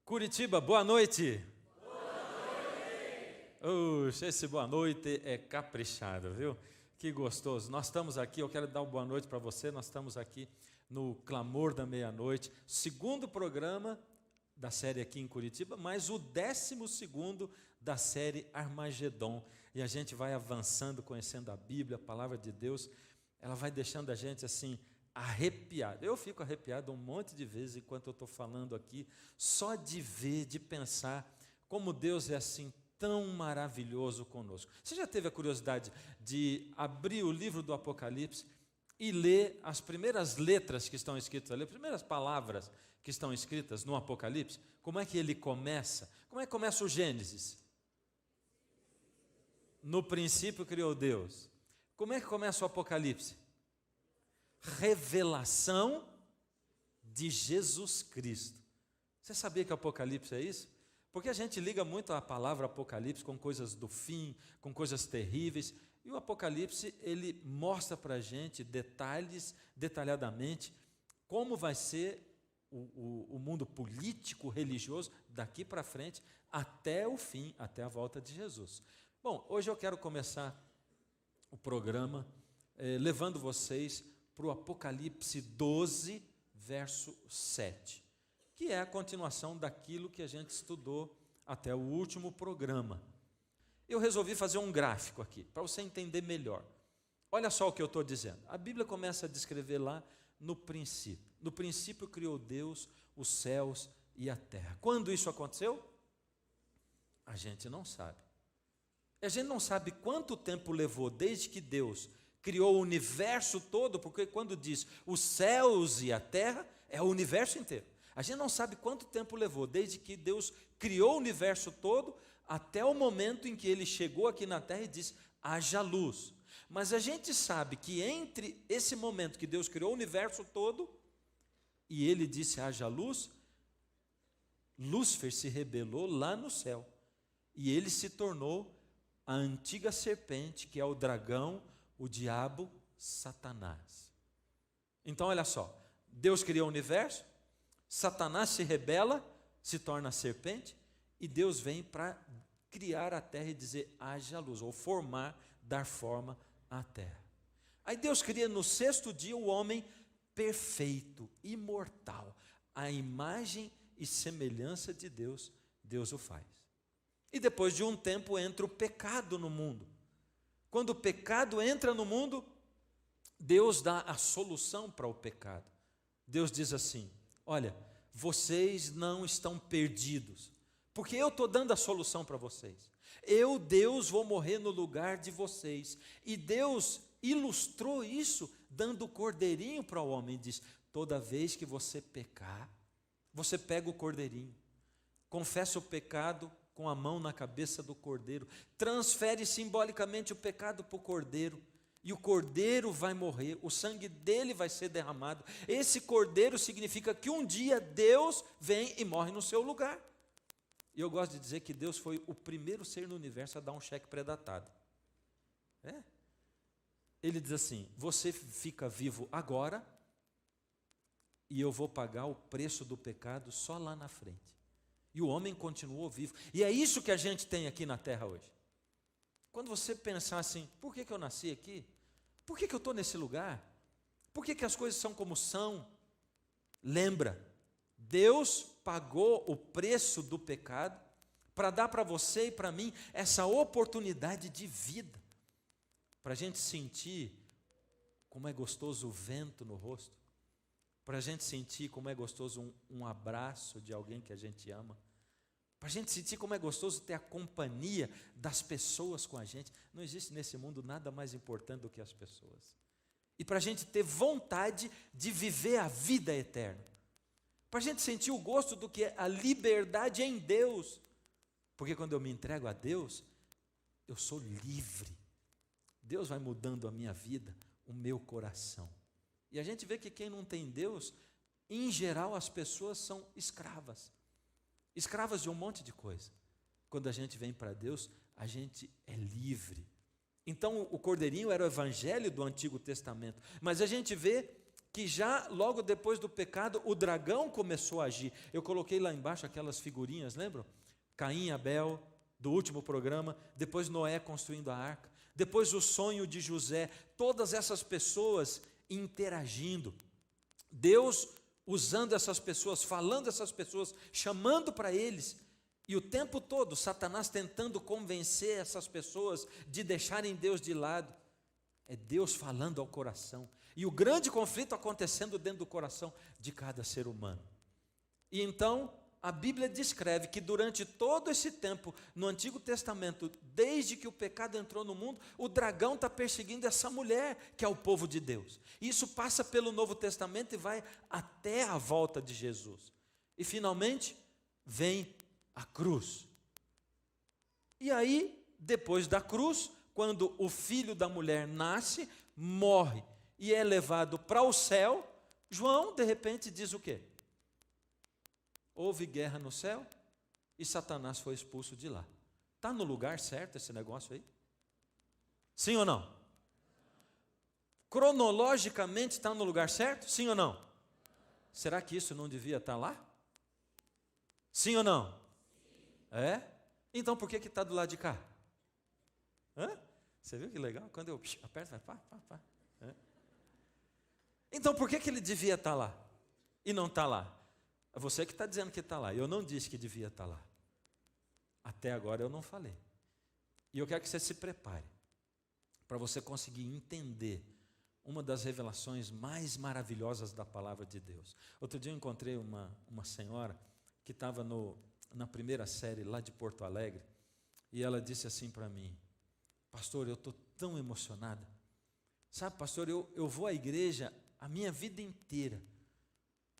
Curitiba, boa noite. Esse boa noite é caprichado, viu? Que gostoso. Nós estamos aqui, eu quero dar uma boa noite para você. Nós estamos aqui no Clamor da Meia-Noite, segundo programa da série aqui em Curitiba, mas o 12º da série Armagedon. E a gente vai avançando, conhecendo a Bíblia, a palavra de Deus. Ela vai deixando a gente assim arrepiado. Eu fico arrepiado um monte de vezes enquanto eu estou falando aqui, só de ver, de pensar como Deus é assim tão maravilhoso conosco. Você já teve a curiosidade de abrir o livro do Apocalipse e ler as primeiras letras que estão escritas ali, as primeiras palavras que estão escritas no Apocalipse? Como é que ele começa? Como é que começa o Gênesis? No princípio criou Deus. Como é que começa o Apocalipse? Revelação de Jesus Cristo. Você sabia que o Apocalipse é isso? Porque a gente liga muito a palavra Apocalipse com coisas do fim, com coisas terríveis, e o Apocalipse, ele mostra para a gente detalhadamente, como vai ser o mundo político, religioso, daqui para frente, até o fim, até a volta de Jesus. Bom, hoje eu quero começar o programa levando vocês para o Apocalipse 12, verso 7, que é a continuação daquilo que a gente estudou até o último programa. Eu resolvi fazer um gráfico aqui, para você entender melhor. Olha só o que eu estou dizendo. A Bíblia começa a descrever lá no princípio. No princípio criou Deus os céus e a terra. Quando isso aconteceu? A gente não sabe. A gente não sabe quanto tempo levou desde que Deus criou o universo todo, porque quando diz os céus e a terra, é o universo inteiro. A gente não sabe quanto tempo levou, desde que Deus criou o universo todo, até o momento em que Ele chegou aqui na terra e disse, haja luz. Mas a gente sabe que entre esse momento que Deus criou o universo todo, e Ele disse, haja luz, Lúcifer se rebelou lá no céu, e ele se tornou a antiga serpente, que é o dragão, o diabo, Satanás. Então olha só, Deus criou o universo, Satanás se rebela, se torna serpente, e Deus vem para criar a terra e dizer, haja luz, ou formar, dar forma à terra. Aí Deus cria no 6º dia o homem perfeito, imortal, a imagem e semelhança de Deus, Deus o faz. E depois de um tempo entra o pecado no mundo. Quando o pecado entra no mundo, Deus dá a solução para o pecado. Deus diz assim, olha, vocês não estão perdidos, porque eu estou dando a solução para vocês. Eu, Deus, vou morrer no lugar de vocês. E Deus ilustrou isso dando o cordeirinho para o homem. Diz, toda vez que você pecar, você pega o cordeirinho, confessa o pecado com a mão na cabeça do cordeiro, transfere simbolicamente o pecado para o cordeiro, e o cordeiro vai morrer, o sangue dele vai ser derramado. Esse cordeiro significa que um dia Deus vem e morre no seu lugar. E eu gosto de dizer que Deus foi o primeiro ser no universo a dar um cheque pré-datado. Ele diz assim, você fica vivo agora, e eu vou pagar o preço do pecado só lá na frente. E o homem continuou vivo. E é isso que a gente tem aqui na terra hoje. Quando você pensar assim, por que eu nasci aqui? Por que eu estou nesse lugar? Por que as coisas são como são? Lembra, Deus pagou o preço do pecado para dar para você e para mim essa oportunidade de vida. Para a gente sentir como é gostoso o vento no rosto. Para a gente sentir como é gostoso um abraço de alguém que a gente ama. Para a gente sentir como é gostoso ter a companhia das pessoas com a gente. Não existe nesse mundo nada mais importante do que as pessoas. E para a gente ter vontade de viver a vida eterna. Para a gente sentir o gosto do que é a liberdade em Deus. Porque quando eu me entrego a Deus, eu sou livre. Deus vai mudando a minha vida, o meu coração. E a gente vê que quem não tem Deus, em geral as pessoas são escravas. Escravas de um monte de coisa. Quando a gente vem para Deus, a gente é livre. Então o cordeirinho era o evangelho do Antigo Testamento. Mas a gente vê que já logo depois do pecado, o dragão começou a agir. Eu coloquei lá embaixo aquelas figurinhas, lembram? Caim e Abel, do último programa, depois Noé construindo a arca, depois o sonho de José, todas essas pessoas interagindo, Deus usando essas pessoas, falando essas pessoas, chamando para eles, e o tempo todo Satanás tentando convencer essas pessoas de deixarem Deus de lado. É Deus falando ao coração, e o grande conflito acontecendo dentro do coração de cada ser humano. E então a Bíblia descreve que durante todo esse tempo, no Antigo Testamento, desde que o pecado entrou no mundo, o dragão está perseguindo essa mulher, que é o povo de Deus. Isso passa pelo Novo Testamento e vai até a volta de Jesus. E finalmente, vem a cruz. E aí, depois da cruz, quando o filho da mulher nasce, morre e é levado para o céu, João, de repente, diz o quê? Houve guerra no céu e Satanás foi expulso de lá. Está no lugar certo esse negócio aí? Sim ou não? Cronologicamente está no lugar certo? Sim ou não? Será que isso não devia estar lá? Sim ou não? É? Então por que está do lado de cá? Hã? Você viu que legal? Quando eu aperto, vai pá, pá, pá. É? Então por que ele devia estar lá e não está lá? É você que está dizendo que está lá. Eu não disse que devia estar lá. Até agora eu não falei. E eu quero que você se prepare para você conseguir entender uma das revelações mais maravilhosas da palavra de Deus. Outro dia eu encontrei uma senhora que estava na primeira série lá de Porto Alegre, e ela disse assim para mim: pastor, eu estou tão emocionada. Sabe, pastor, eu vou à igreja a minha vida inteira,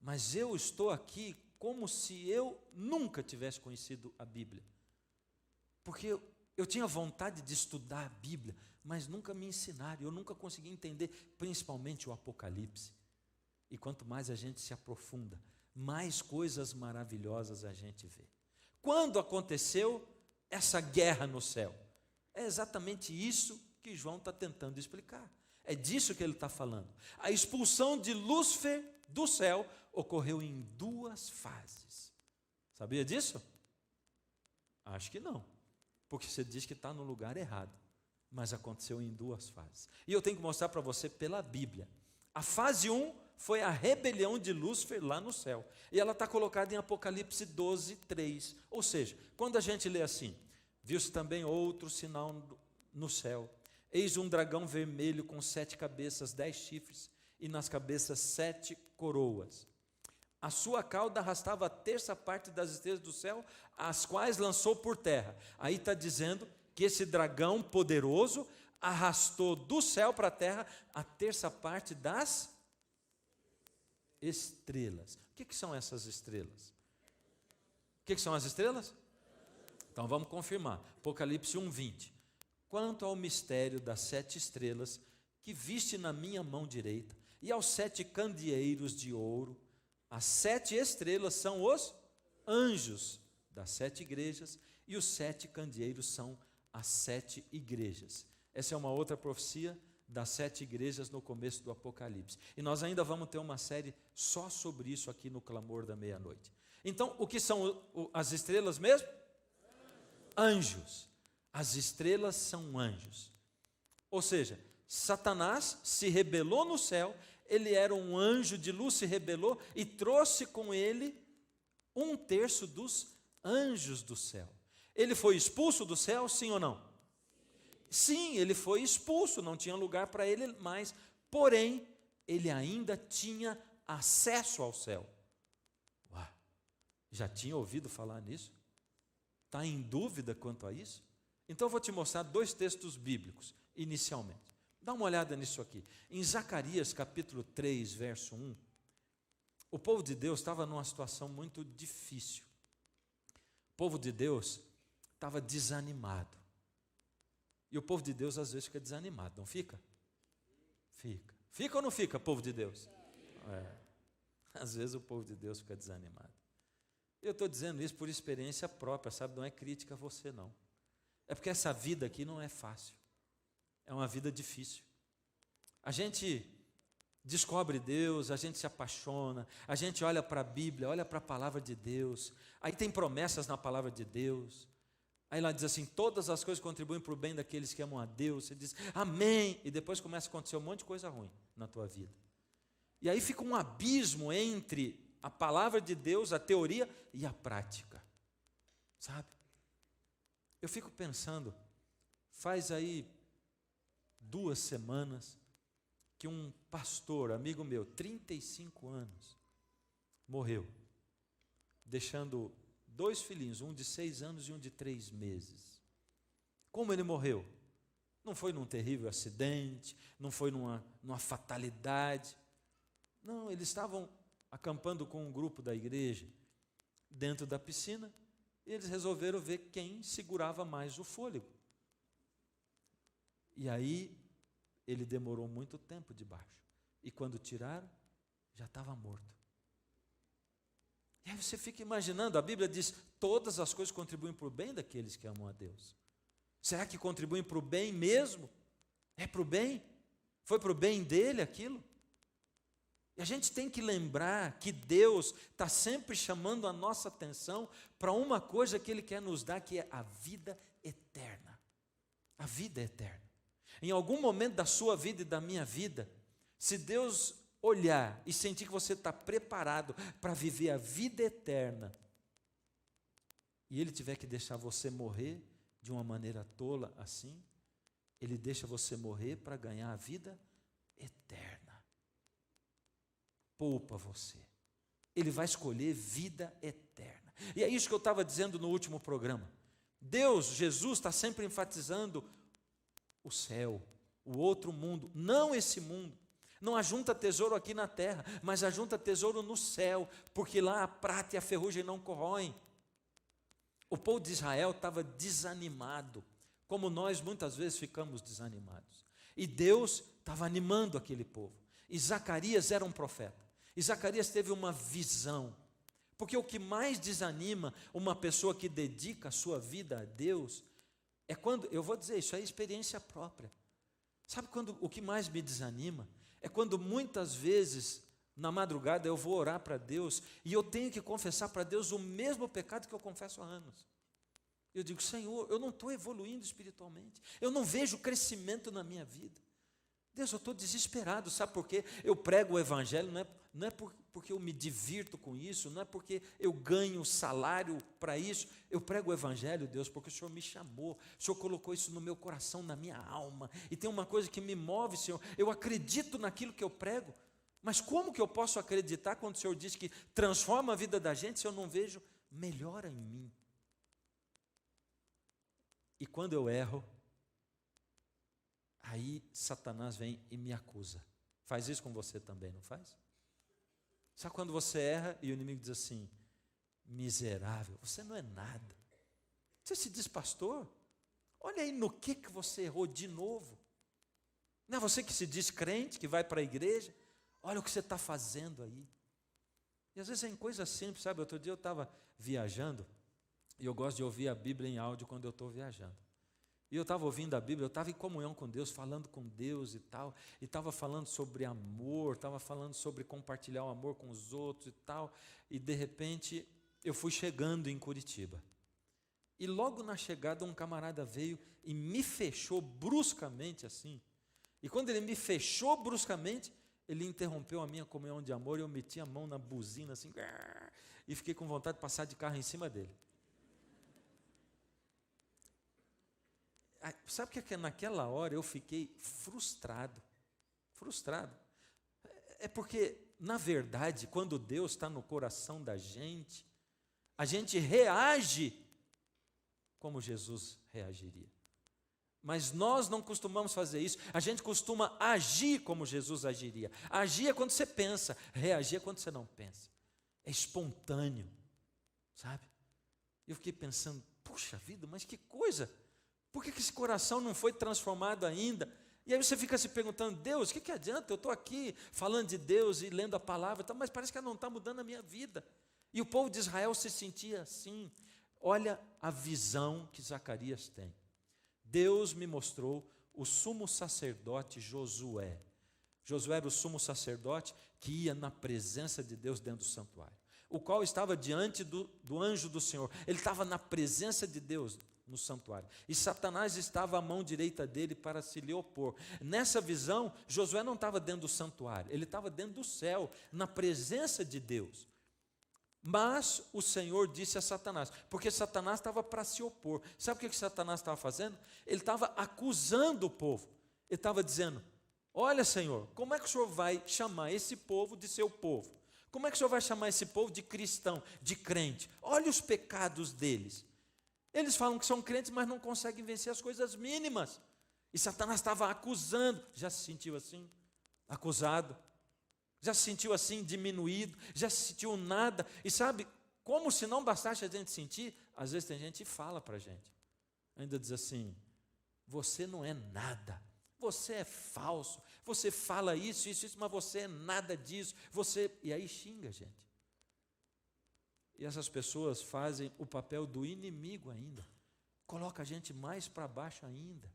mas eu estou aqui como se eu nunca tivesse conhecido a Bíblia. Porque eu tinha vontade de estudar a Bíblia, mas nunca me ensinaram, eu nunca consegui entender, principalmente o Apocalipse. E quanto mais a gente se aprofunda, mais coisas maravilhosas a gente vê. Quando aconteceu essa guerra no céu? É exatamente isso que João está tentando explicar. É disso que ele está falando. A expulsão de Lúcifer do céu ocorreu em 2 fases. Sabia disso? Acho que não, porque você diz que está no lugar errado, mas aconteceu em 2 fases. E eu tenho que mostrar para você pela Bíblia. A fase 1 foi a rebelião de Lúcifer lá no céu, e ela está colocada em Apocalipse 12, 3. Ou seja, quando a gente lê assim: viu-se também outro sinal no céu, eis um dragão vermelho com 7 cabeças, 10 chifres, e nas cabeças 7 coroas. A sua cauda arrastava a 1/3 das estrelas do céu, as quais lançou por terra. Aí está dizendo que esse dragão poderoso arrastou do céu para a terra a 1/3 das estrelas. O que são essas estrelas? O que são as estrelas? Então vamos confirmar. Apocalipse 1:20. Quanto ao mistério das 7 estrelas que viste na minha mão direita, e aos 7 candeeiros de ouro, as 7 estrelas são os anjos das 7 igrejas, e os 7 candeeiros são as 7 igrejas. Essa é uma outra profecia das 7 igrejas no começo do Apocalipse. E nós ainda vamos ter uma série só sobre isso aqui no Clamor da Meia-Noite. Então, o que são as estrelas mesmo? Anjos. As estrelas são anjos. Ou seja, Satanás se rebelou no céu, ele era um anjo de luz, se rebelou e trouxe com ele 1/3 dos anjos do céu. Ele foi expulso do céu, sim ou não? Sim, ele foi expulso, não tinha lugar para ele mais, porém, ele ainda tinha acesso ao céu. Uau, já tinha ouvido falar nisso? Está em dúvida quanto a isso? Então eu vou te mostrar 2 textos bíblicos, inicialmente. Dá uma olhada nisso aqui. Em Zacarias capítulo 3, verso 1, o povo de Deus estava numa situação muito difícil. O povo de Deus estava desanimado. E o povo de Deus às vezes fica desanimado, não fica? Fica. Fica ou não fica, povo de Deus? Às vezes o povo de Deus fica desanimado. Eu estou dizendo isso por experiência própria, sabe? Não é crítica a você, não. É porque essa vida aqui não é fácil. É uma vida difícil. A gente descobre Deus, a gente se apaixona, a gente olha para a Bíblia, olha para a palavra de Deus, aí tem promessas na palavra de Deus, aí lá diz assim, todas as coisas contribuem para o bem daqueles que amam a Deus, você diz, amém, e depois começa a acontecer um monte de coisa ruim na tua vida, e aí fica um abismo entre a palavra de Deus, a teoria e a prática, sabe? Eu fico pensando, faz aí 2 semanas, que um pastor, amigo meu, 35 anos, morreu, deixando 2 filhinhos, um de 6 anos e um de 3 meses. Como ele morreu? Não foi num terrível acidente, não foi numa fatalidade. Não, eles estavam acampando com um grupo da igreja dentro da piscina e eles resolveram ver quem segurava mais o fôlego. E aí ele demorou muito tempo debaixo. E quando tiraram, já estava morto. E aí você fica imaginando, a Bíblia diz, todas as coisas contribuem para o bem daqueles que amam a Deus. Será que contribuem para o bem mesmo? É para o bem? Foi para o bem dele aquilo? E a gente tem que lembrar que Deus está sempre chamando a nossa atenção para uma coisa que Ele quer nos dar, que é a vida eterna. A vida eterna. Em algum momento da sua vida e da minha vida, se Deus olhar e sentir que você está preparado para viver a vida eterna, e Ele tiver que deixar você morrer de uma maneira tola assim, Ele deixa você morrer para ganhar a vida eterna. Poupa você. Ele vai escolher vida eterna. E é isso que eu estava dizendo no último programa. Deus, Jesus, está sempre enfatizando o céu, o outro mundo, não esse mundo. Não ajunta tesouro aqui na terra, mas ajunta tesouro no céu, porque lá a prata e a ferrugem não corroem. O povo de Israel estava desanimado, como nós muitas vezes ficamos desanimados. E Deus estava animando aquele povo. E Zacarias era um profeta. E Zacarias teve uma visão. Porque o que mais desanima uma pessoa que dedica a sua vida a Deus é quando, eu vou dizer, isso é experiência própria. Sabe quando o que mais me desanima? É quando muitas vezes, na madrugada, eu vou orar para Deus e eu tenho que confessar para Deus o mesmo pecado que eu confesso há anos. Eu digo, Senhor, eu não estou evoluindo espiritualmente, eu não vejo crescimento na minha vida. Deus, eu estou desesperado, sabe por quê? Eu prego o Evangelho, não é porque eu me divirto com isso, não é porque eu ganho salário para isso, eu prego o Evangelho, Deus, porque o Senhor me chamou, o Senhor colocou isso no meu coração, na minha alma, e tem uma coisa que me move, Senhor, eu acredito naquilo que eu prego, mas como que eu posso acreditar quando o Senhor diz que transforma a vida da gente se eu não vejo melhora em mim? E quando eu erro, aí Satanás vem e me acusa. Faz isso com você também, não faz? Sabe quando você erra e o inimigo diz assim, miserável, você não é nada. Você se diz pastor? Olha aí no que você errou de novo. Não é você que se diz crente, que vai para a igreja? Olha o que você está fazendo aí. E às vezes é em coisa simples, sabe? Outro dia eu estava viajando, e eu gosto de ouvir a Bíblia em áudio quando eu estou viajando. E eu estava ouvindo a Bíblia, eu estava em comunhão com Deus, falando com Deus e tal, e estava falando sobre amor, estava falando sobre compartilhar o amor com os outros e tal, e de repente eu fui chegando em Curitiba. E logo na chegada um camarada veio e me fechou bruscamente assim. E quando ele me fechou bruscamente, ele interrompeu a minha comunhão de amor e eu meti a mão na buzina assim, e fiquei com vontade de passar de carro em cima dele. Sabe o que é naquela hora eu fiquei frustrado? Frustrado. É porque, na verdade, quando Deus está no coração da gente, a gente reage como Jesus reagiria. Mas nós não costumamos fazer isso, a gente costuma agir como Jesus agiria. Agir é quando você pensa, reagir é quando você não pensa. É espontâneo, sabe? Eu fiquei pensando, puxa vida, mas que coisa! Por que esse coração não foi transformado ainda? E aí você fica se perguntando, Deus, o que adianta? Eu estou aqui falando de Deus e lendo a palavra, mas parece que não está mudando a minha vida. E o povo de Israel se sentia assim. Olha a visão que Zacarias tem. Deus me mostrou o sumo sacerdote Josué. Josué era o sumo sacerdote que ia na presença de Deus dentro do santuário, o qual estava diante do anjo do Senhor. Ele estava na presença de Deus no santuário, e Satanás estava à mão direita dele para se lhe opor. Nessa visão, Josué não estava dentro do santuário, ele estava dentro do céu, na presença de Deus. Mas o Senhor disse a Satanás, porque Satanás estava para se opor. Sabe o que Satanás estava fazendo? Ele estava acusando o povo. Ele estava dizendo: olha, Senhor, como é que o Senhor vai chamar esse povo de seu povo? Como é que o Senhor vai chamar esse povo de cristão, de crente? Olha os pecados deles. Eles falam que são crentes, mas não conseguem vencer as coisas mínimas. E Satanás estava acusando. Já se sentiu assim? Acusado? Já se sentiu assim, diminuído? Já se sentiu nada? E sabe, como se não bastasse a gente sentir, às vezes tem gente que fala para a gente, ainda diz assim: você não é nada, você é falso, você fala isso, mas você é nada disso, e aí xinga a gente. E essas pessoas fazem o papel do inimigo ainda, coloca a gente mais para baixo ainda.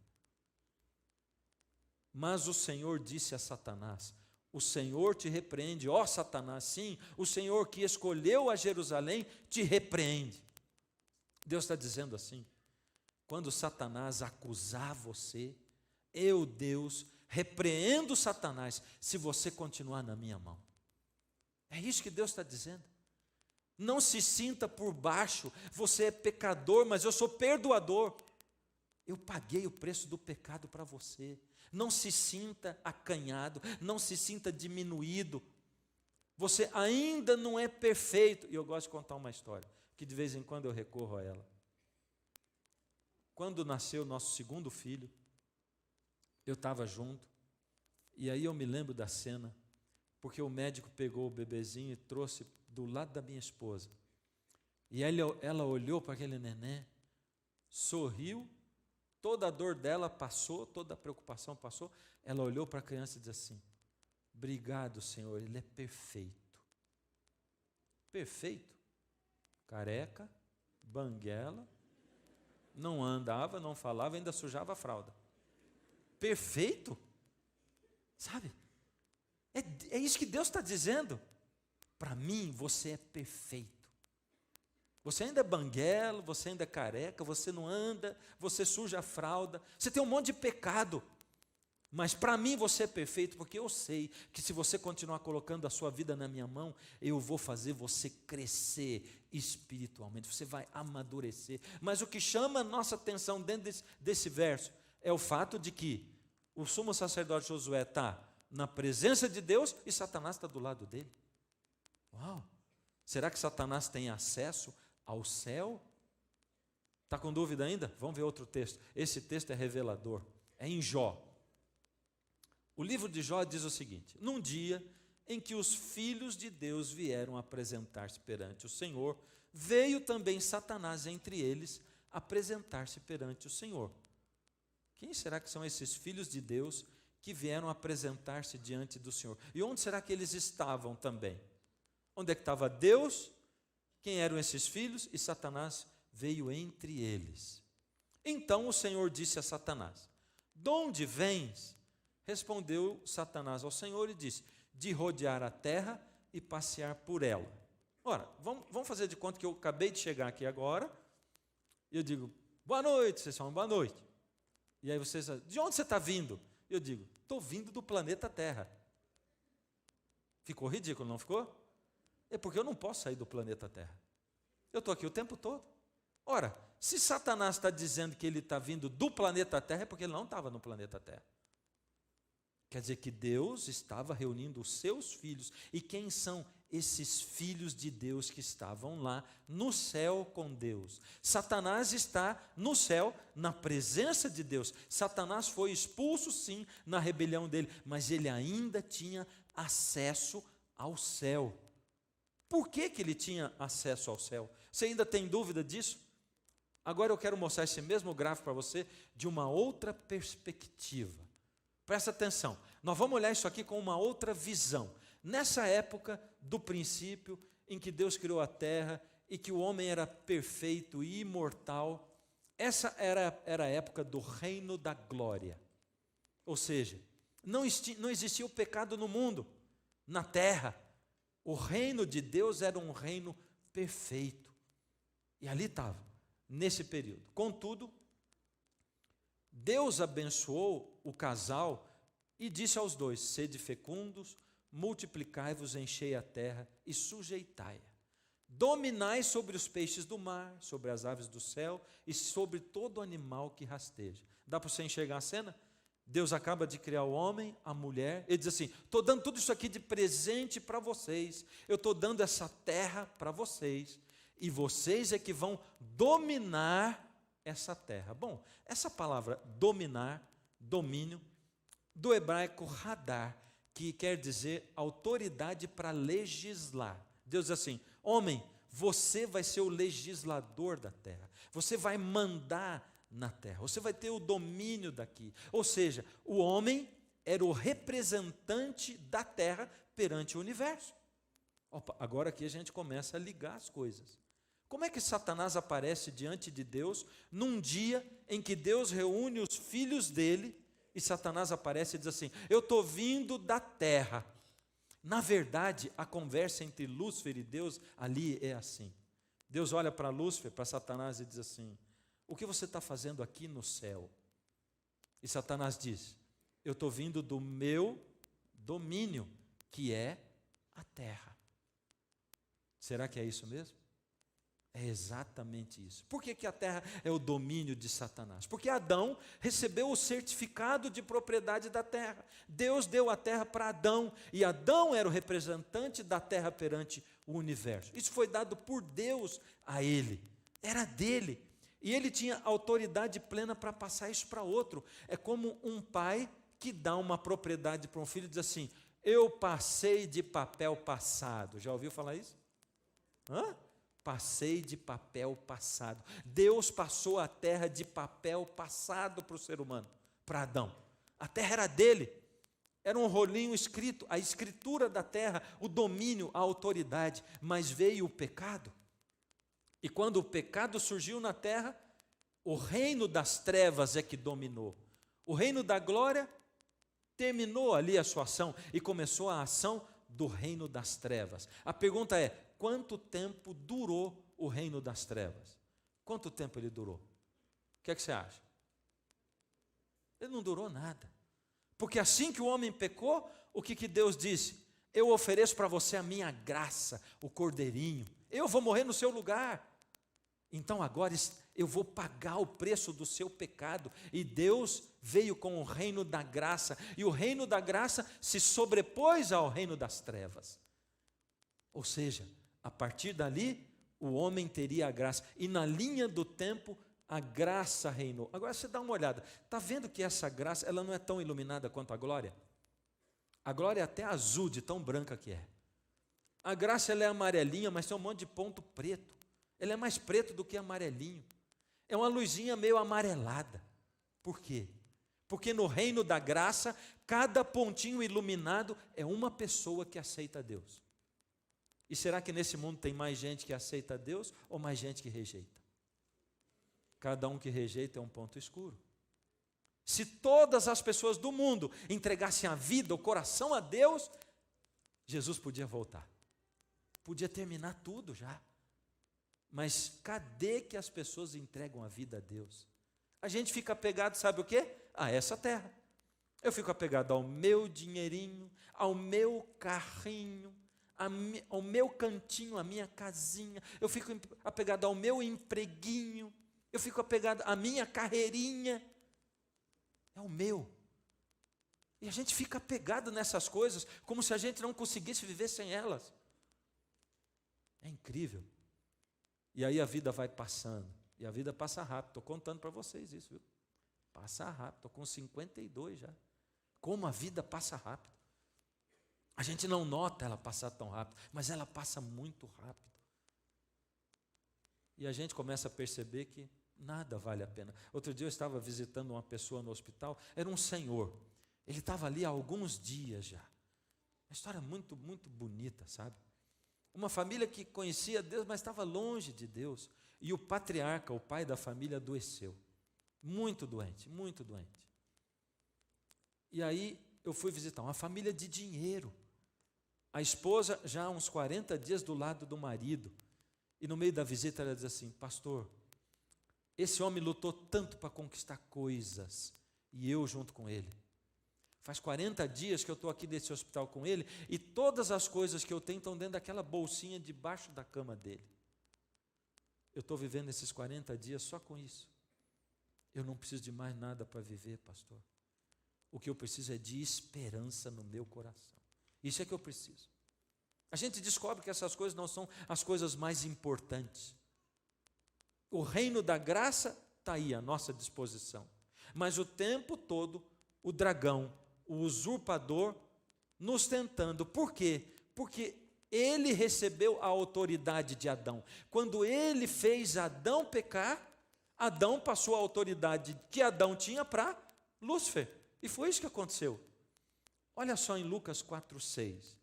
Mas o Senhor disse a Satanás: o Senhor te repreende, ó Satanás, sim, o Senhor que escolheu a Jerusalém te repreende. Deus está dizendo assim: quando Satanás acusar você, eu, Deus, repreendo Satanás, se você continuar na minha mão. É isso que Deus está dizendo. Não se sinta por baixo, você é pecador, mas eu sou perdoador. Eu paguei o preço do pecado para você. Não se sinta acanhado, não se sinta diminuído. Você ainda não é perfeito. E eu gosto de contar uma história, que de vez em quando eu recorro a ela. Quando nasceu nosso segundo filho, eu estava junto, e aí eu me lembro da cena, porque o médico pegou o bebezinho e trouxe do lado da minha esposa. E ela olhou para aquele neném, sorriu, toda a dor dela passou, toda a preocupação passou. Ela olhou para a criança e disse assim: obrigado, Senhor, ele é perfeito. Perfeito. Careca, banguela, não andava, não falava, ainda sujava a fralda. Perfeito? Sabe? É isso que Deus está dizendo. Para mim, você é perfeito. Você ainda é banguelo, você ainda é careca, você não anda, você suja a fralda, você tem um monte de pecado. Mas para mim você é perfeito, porque eu sei que se você continuar colocando a sua vida na minha mão, eu vou fazer você crescer espiritualmente, você vai amadurecer. Mas o que chama a nossa atenção dentro desse verso é o fato de que o sumo sacerdote Josué está na presença de Deus e Satanás está do lado dele. Uau! Será que Satanás tem acesso ao céu? Está com dúvida ainda? Vamos ver outro texto. Esse texto é revelador. É em Jó. O livro de Jó diz o seguinte: num dia em que os filhos de Deus vieram apresentar-se perante o Senhor, veio também Satanás entre eles apresentar-se perante o Senhor. Quem será que são esses filhos de Deus que vieram apresentar-se diante do Senhor? E onde será que eles estavam também? Onde é que estava Deus? Quem eram esses filhos? E Satanás veio entre eles. Então o Senhor disse a Satanás: de onde vens? Respondeu Satanás ao Senhor e disse: de rodear a terra e passear por ela. Ora, vamos fazer de conta que eu acabei de chegar aqui agora, e eu digo: boa noite. Vocês falam: boa noite. E aí vocês dizem: de onde você está vindo? Eu digo: estou vindo do planeta Terra. Ficou ridículo, não ficou? É porque eu não posso sair do planeta Terra. Eu estou aqui o tempo todo. Ora, se Satanás está dizendo que ele está vindo do planeta Terra, é porque ele não estava no planeta Terra. Quer dizer que Deus estava reunindo os seus filhos. E quem são esses filhos de Deus que estavam lá no céu com Deus? Satanás está no céu, na presença de Deus. Satanás foi expulso, sim, na rebelião dele, mas ele ainda tinha acesso ao céu. Por que ele tinha acesso ao céu? Você ainda tem dúvida disso? Agora eu quero mostrar esse mesmo gráfico para você de uma outra perspectiva. Presta atenção, nós vamos olhar isso aqui com uma outra visão. Nessa época do princípio em que Deus criou a terra e que o homem era perfeito e imortal, essa era a época do reino da glória. Ou seja, Não existia o pecado no mundo, na terra. O reino de Deus era um reino perfeito. E ali estava, nesse período. Contudo, Deus abençoou o casal e disse aos dois: sede fecundos, multiplicai-vos, enchei a terra e sujeitai-a. Dominai sobre os peixes do mar, sobre as aves do céu e sobre todo animal que rasteja. Dá para você enxergar a cena? Deus acaba de criar o homem, a mulher, ele diz assim: estou dando tudo isso aqui de presente para vocês, eu estou dando essa terra para vocês, e vocês é que vão dominar essa terra. Bom, essa palavra dominar, domínio, do hebraico radar, que quer dizer autoridade para legislar. Deus diz assim: homem, você vai ser o legislador da terra, você vai mandar na terra, você vai ter o domínio daqui. Ou seja, o homem era o representante da terra perante o universo. Opa, agora aqui a gente começa a ligar as coisas. Como é que Satanás aparece diante de Deus num dia em que Deus reúne os filhos dele e Satanás aparece e diz assim: eu estou vindo da terra. Na verdade, a conversa entre Lúcifer e Deus ali é assim. Deus olha para Lúcifer, para Satanás e diz assim: o que você está fazendo aqui no céu? E Satanás diz: eu estou vindo do meu domínio, que é a terra. Será que é isso mesmo? É exatamente isso. Por que a terra é o domínio de Satanás? Porque Adão recebeu o certificado de propriedade da terra. Deus deu a terra para Adão, e Adão era o representante da terra perante o universo. Isso foi dado por Deus a ele, era dele. E ele tinha autoridade plena para passar isso para outro. É como um pai que dá uma propriedade para um filho e diz assim: eu passei de papel passado. Já ouviu falar isso? Hã? Passei de papel passado. Deus passou a terra de papel passado para o ser humano, para Adão. A terra era dele, era um rolinho escrito, a escritura da terra, o domínio, a autoridade. Mas veio o pecado, e quando o pecado surgiu na terra, o reino das trevas é que dominou. O reino da glória terminou ali a sua ação e começou a ação do reino das trevas. A pergunta é: quanto tempo durou o reino das trevas? Quanto tempo ele durou? O que é que você acha? Ele não durou nada. Porque assim que o homem pecou, o que Deus disse? Eu ofereço para você a minha graça, o cordeirinho. Eu vou morrer no seu lugar. Então agora eu vou pagar o preço do seu pecado. E Deus veio com o reino da graça. E o reino da graça se sobrepôs ao reino das trevas. Ou seja, a partir dali, o homem teria a graça. E na linha do tempo, a graça reinou. Agora você dá uma olhada. Está vendo que essa graça, ela não é tão iluminada quanto a glória? A glória é até azul, de tão branca que é. A graça, ela é amarelinha, mas tem um monte de ponto preto. Ele é mais preto do que amarelinho. É uma luzinha meio amarelada. Por quê? Porque no reino da graça, cada pontinho iluminado é uma pessoa que aceita Deus. E será que nesse mundo tem mais gente que aceita Deus ou mais gente que rejeita? Cada um que rejeita é um ponto escuro. Se todas as pessoas do mundo entregassem a vida, o coração a Deus, Jesus podia voltar. Podia terminar tudo já. Mas cadê que as pessoas entregam a vida a Deus? A gente fica apegado, sabe o quê? A essa terra. Eu fico apegado ao meu dinheirinho, ao meu carrinho, ao meu cantinho, à minha casinha. Eu fico apegado ao meu empreguinho. Eu fico apegado à minha carreirinha. É o meu. E a gente fica apegado nessas coisas como se a gente não conseguisse viver sem elas. É incrível. E aí a vida vai passando. E a vida passa rápido. Estou contando para vocês isso, viu? Passa rápido. Estou com 52 já. Como a vida passa rápido. A gente não nota ela passar tão rápido, mas ela passa muito rápido. E a gente começa a perceber que nada vale a pena. Outro dia eu estava visitando uma pessoa no hospital. Era um senhor. Ele estava ali há alguns dias já. Uma história muito, muito bonita, sabe? Uma família que conhecia Deus, mas estava longe de Deus. E o patriarca, o pai da família, adoeceu. Muito doente, muito doente. E aí eu fui visitar uma família de dinheiro. A esposa já há uns 40 dias do lado do marido. E no meio da visita ela diz assim: pastor, esse homem lutou tanto para conquistar coisas, e eu junto com ele. Faz 40 dias que eu estou aqui nesse hospital com ele, e todas as coisas que eu tenho estão dentro daquela bolsinha debaixo da cama dele. Eu estou vivendo esses 40 dias só com isso. Eu não preciso de mais nada para viver, pastor. O que eu preciso é de esperança no meu coração. Isso é que eu preciso. A gente descobre que essas coisas não são as coisas mais importantes. O reino da graça está aí à nossa disposição. Mas o tempo todo, o dragão, o usurpador, nos tentando. Por quê? Porque ele recebeu a autoridade de Adão. Quando ele fez Adão pecar, Adão passou a autoridade que Adão tinha para Lúcifer. E foi isso que aconteceu. Olha só em Lucas 4:6.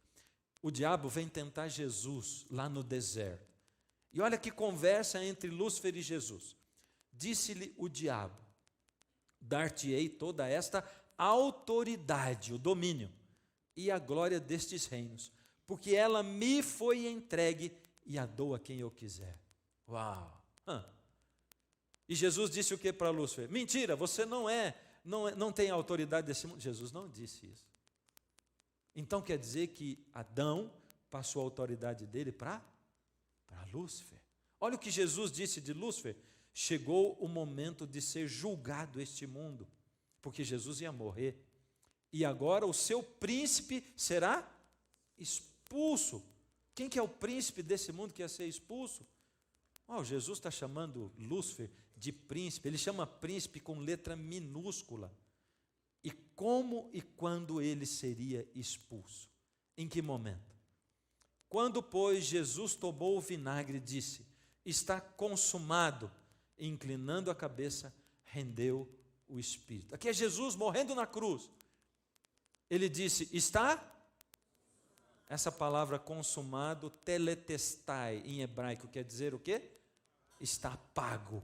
O diabo vem tentar Jesus lá no deserto. E olha que conversa entre Lúcifer e Jesus. Disse-lhe o diabo: dar-te-ei toda esta autoridade, o domínio, e a glória destes reinos, porque ela me foi entregue e a dou a quem eu quiser. Uau! E Jesus disse o que para Lúcifer? Mentira, você não tem autoridade desse mundo. Jesus não disse isso. Então quer dizer que Adão passou a autoridade dele para Lúcifer. Olha o que Jesus disse de Lúcifer: chegou o momento de ser julgado este mundo, porque Jesus ia morrer, e agora o seu príncipe será expulso. Quem que é o príncipe desse mundo que ia ser expulso? Jesus está chamando Lúcifer de príncipe. Ele chama príncipe com letra minúscula. E como e quando ele seria expulso? Em que momento? Quando, pois, Jesus tomou o vinagre e disse: está consumado, e, inclinando a cabeça, rendeu o espírito. Aqui é Jesus morrendo na cruz. Ele disse: está? Essa palavra consumado, teletestai, em hebraico, quer dizer o quê? Está pago.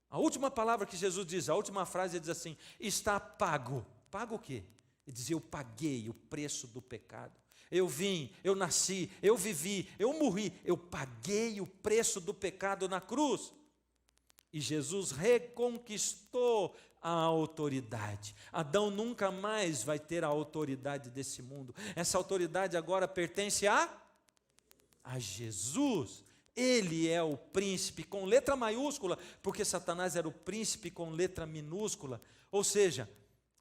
A última palavra que Jesus diz, a última frase, ele diz assim: está pago. Pago o quê? Ele diz: eu paguei o preço do pecado. Eu vim, eu nasci, eu vivi, eu morri, eu paguei o preço do pecado na cruz. E Jesus reconquistou a autoridade. Adão nunca mais vai ter a autoridade desse mundo. Essa autoridade agora pertence a Jesus. Ele é o príncipe com letra maiúscula, porque Satanás era o príncipe com letra minúscula. Ou seja,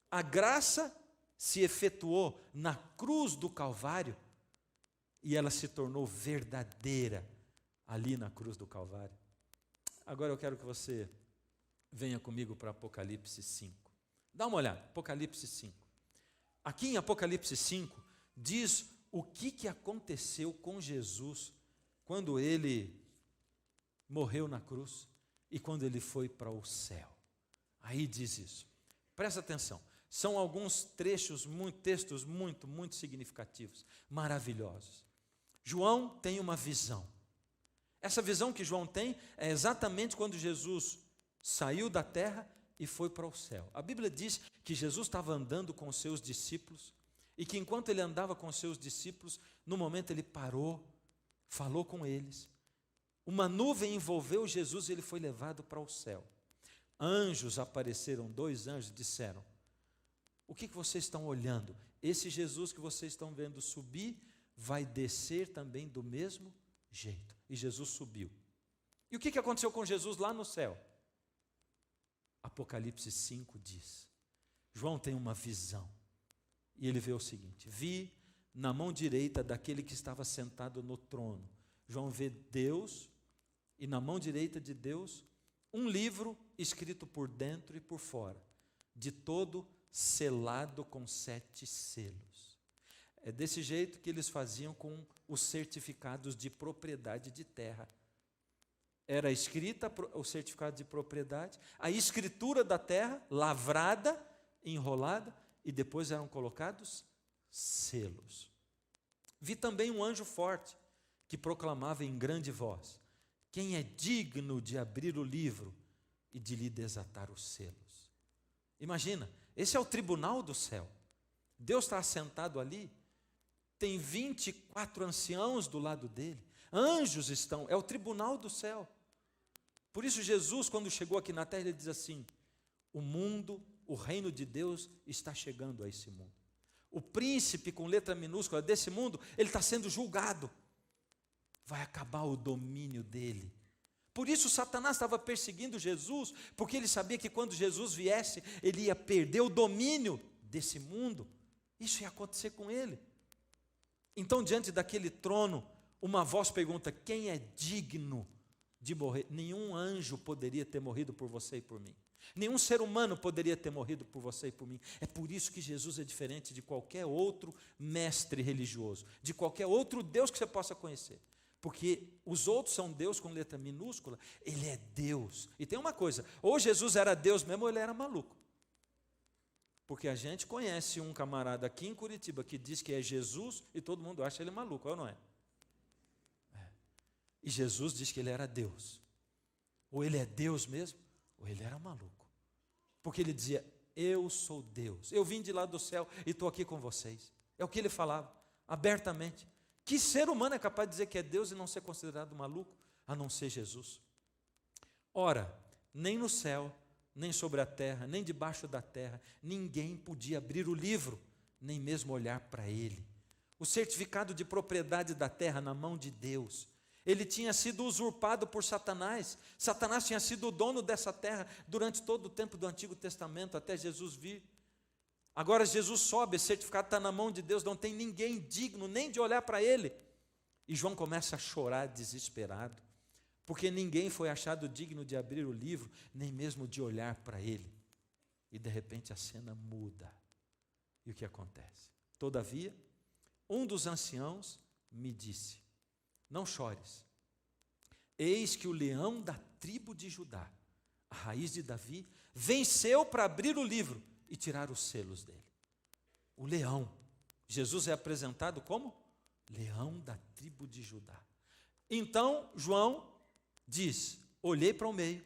a graça se efetuou na cruz do Calvário e ela se tornou verdadeira ali na cruz do Calvário. Agora eu quero que você venha comigo para Apocalipse 5. Dá uma olhada, Apocalipse 5. Aqui em Apocalipse 5 diz o que aconteceu com Jesus quando ele morreu na cruz e quando ele foi para o céu. Aí diz isso. Presta atenção. São alguns textos muito significativos, maravilhosos. João tem uma visão. Essa visão que João tem é exatamente quando Jesus saiu da terra e foi para o céu. A Bíblia diz que Jesus estava andando com os seus discípulos e que enquanto ele andava com os seus discípulos, no momento ele parou, falou com eles. Uma nuvem envolveu Jesus e ele foi levado para o céu. Anjos apareceram, 2 anjos disseram: o que vocês estão olhando? Esse Jesus que vocês estão vendo subir vai descer também do mesmo jeito. E Jesus subiu. E o que aconteceu com Jesus lá no céu? Apocalipse 5 diz. João tem uma visão. E ele vê o seguinte: vi na mão direita daquele que estava sentado no trono. João vê Deus, e na mão direita de Deus, um livro escrito por dentro e por fora, de todo selado com 7 selos. É desse jeito que eles faziam com os certificados de propriedade de terra. Era escrita o certificado de propriedade, a escritura da terra, lavrada, enrolada, e depois eram colocados selos. Vi também um anjo forte, que proclamava em grande voz: quem é digno de abrir o livro e de lhe desatar os selos? Imagina, esse é o tribunal do céu. Deus está assentado ali, tem 24 anciãos do lado dele, anjos estão, é o tribunal do céu. Por isso Jesus, quando chegou aqui na terra, ele diz assim: o mundo, o reino de Deus está chegando a esse mundo. O príncipe com letra minúscula desse mundo, ele está sendo julgado. Vai acabar o domínio dele. Por isso Satanás estava perseguindo Jesus, porque ele sabia que quando Jesus viesse, ele ia perder o domínio desse mundo. Isso ia acontecer com ele. Então, diante daquele trono, uma voz pergunta: quem é digno de morrer? Nenhum anjo poderia ter morrido por você e por mim. Nenhum ser humano poderia ter morrido por você e por mim. É por isso que Jesus é diferente de qualquer outro mestre religioso, de qualquer outro Deus que você possa conhecer. Porque os outros são Deus com letra minúscula, ele é Deus. E tem uma coisa, ou Jesus era Deus mesmo ou ele era maluco. Porque a gente conhece um camarada aqui em Curitiba que diz que é Jesus e todo mundo acha ele maluco, ou não é? E Jesus diz que ele era Deus. Ou ele é Deus mesmo, ou ele era maluco. Porque ele dizia: eu sou Deus, eu vim de lá do céu e estou aqui com vocês. É o que ele falava, abertamente. Que ser humano é capaz de dizer que é Deus e não ser considerado maluco, a não ser Jesus? Ora, nem no céu, nem sobre a terra, nem debaixo da terra, ninguém podia abrir o livro, nem mesmo olhar para ele. O certificado de propriedade da terra na mão de Deus, ele tinha sido usurpado por Satanás. Satanás tinha sido o dono dessa terra durante todo o tempo do Antigo Testamento, até Jesus vir. Agora Jesus sobe, esse certificado está na mão de Deus, não tem ninguém digno nem de olhar para ele. E João começa a chorar desesperado, porque ninguém foi achado digno de abrir o livro, nem mesmo de olhar para ele. E de repente a cena muda. E o que acontece? Todavia, um dos anciãos me disse: não chores, eis que o leão da tribo de Judá, a raiz de Davi, venceu para abrir o livro e tirar os selos dele. O leão. Jesus é apresentado como leão da tribo de Judá. Então João diz: olhei para o meio